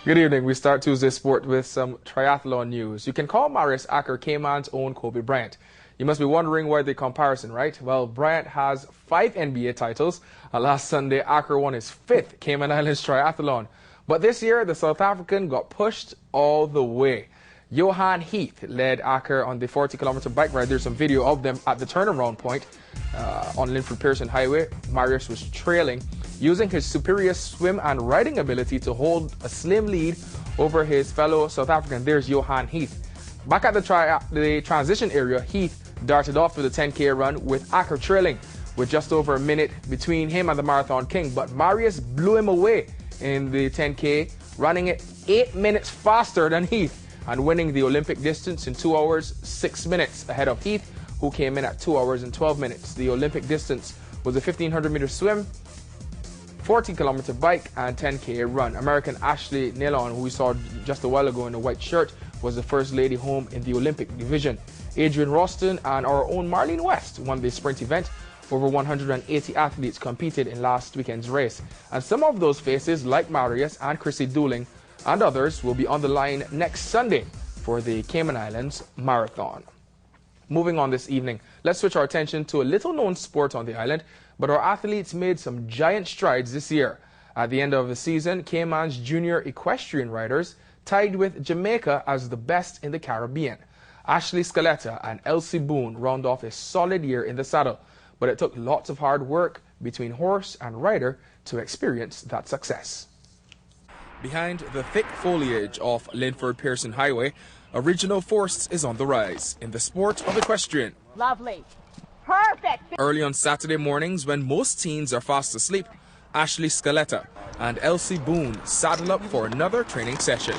Good evening. We start Tuesday Sport with some triathlon news. You can call Marius Acker Cayman's own Kobe Bryant. You must be wondering why the comparison, right? Well, Bryant has 5 NBA titles. Last Sunday, Acker won his 5th Cayman Islands Triathlon. But this year, the South African got pushed all the way. Johan Heath led Acker on the 40-kilometer bike ride. There's some video of them at the turnaround point on Linford Pearson Highway. Marius was trailing, using his superior swim and riding ability to hold a slim lead over his fellow South African. There's Johan Heath. Back at the transition area, Heath darted off for the 10K run with Acker trailing with just over a minute between him and the marathon king. But Marius blew him away in the 10K, running it 8 minutes faster than Heath and winning the Olympic distance in 2 hours 6 minutes ahead of Heath, who came in at 2 hours and 12 minutes. The Olympic distance was a 1,500-meter swim, 40-kilometer bike, and 10K run. American Ashley Nilon, who we saw just a while ago in the white shirt, was the first lady home in the Olympic division. Adrian Roston and our own Marlene West won the sprint event. Over 180 athletes competed in last weekend's race. And some of those faces, like Marius and Chrissy Dooling and others, will be on the line next Sunday for the Cayman Islands Marathon. Moving on this evening, let's switch our attention to a little-known sport on the island, but our athletes made some giant strides this year. At the end of the season, Cayman's junior equestrian riders tied with Jamaica as the best in the Caribbean. Ashley Scaletta and Elsie Boone round off a solid year in the saddle, but it took lots of hard work between horse and rider to experience that success. Behind the thick foliage of Linford Pearson Highway, original force is on the rise in the sport of equestrian. Lovely. Perfect. Early on Saturday mornings, when most teens are fast asleep, Ashley Scaletta and Elsie Boone saddle up for another training session.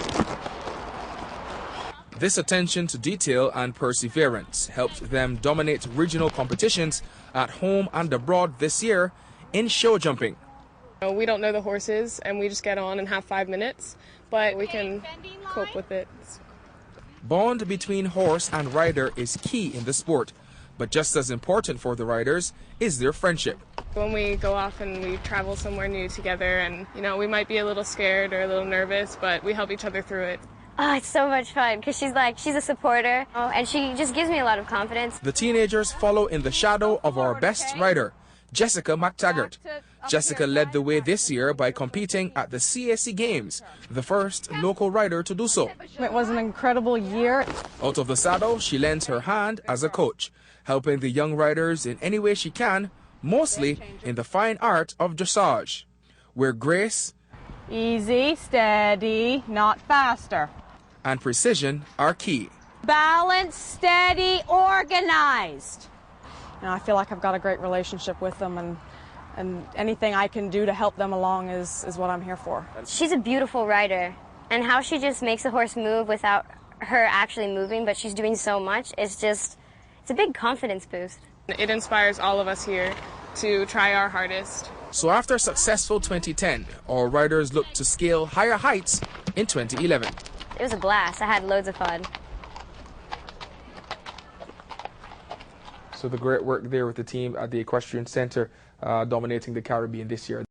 This attention to detail and perseverance helped them dominate regional competitions at home and abroad this year in show jumping. We don't know the horses and we just get on and have 5 minutes, but we can cope with it. Bond between horse and rider is key in the sport, but just as important for the riders is their friendship. When we go off and we travel somewhere new together and, we might be a little scared or a little nervous, but we help each other through it. Oh, it's so much fun because she's a supporter and she just gives me a lot of confidence. The teenagers follow in the shadow of our best rider, Jessica McTaggart. Jessica led the way this year by competing at the CAC Games, the first local rider to do so. It was an incredible year. Out of the saddle, she lends her hand as a coach, helping the young riders in any way she can, mostly in the fine art of dressage, where grace, Easy, steady, not faster, and precision are key. Balanced, steady, organized. I feel like I've got a great relationship with them, and anything I can do to help them along is what I'm here for. She's a beautiful rider, and how she just makes the horse move without her actually moving, but she's doing so much, it's a big confidence boost. It inspires all of us here to try our hardest. So after a successful 2010, our riders look to scale higher heights in 2011. It was a blast. I had loads of fun. So the great work there with the team at the Equestrian Center dominating the Caribbean this year.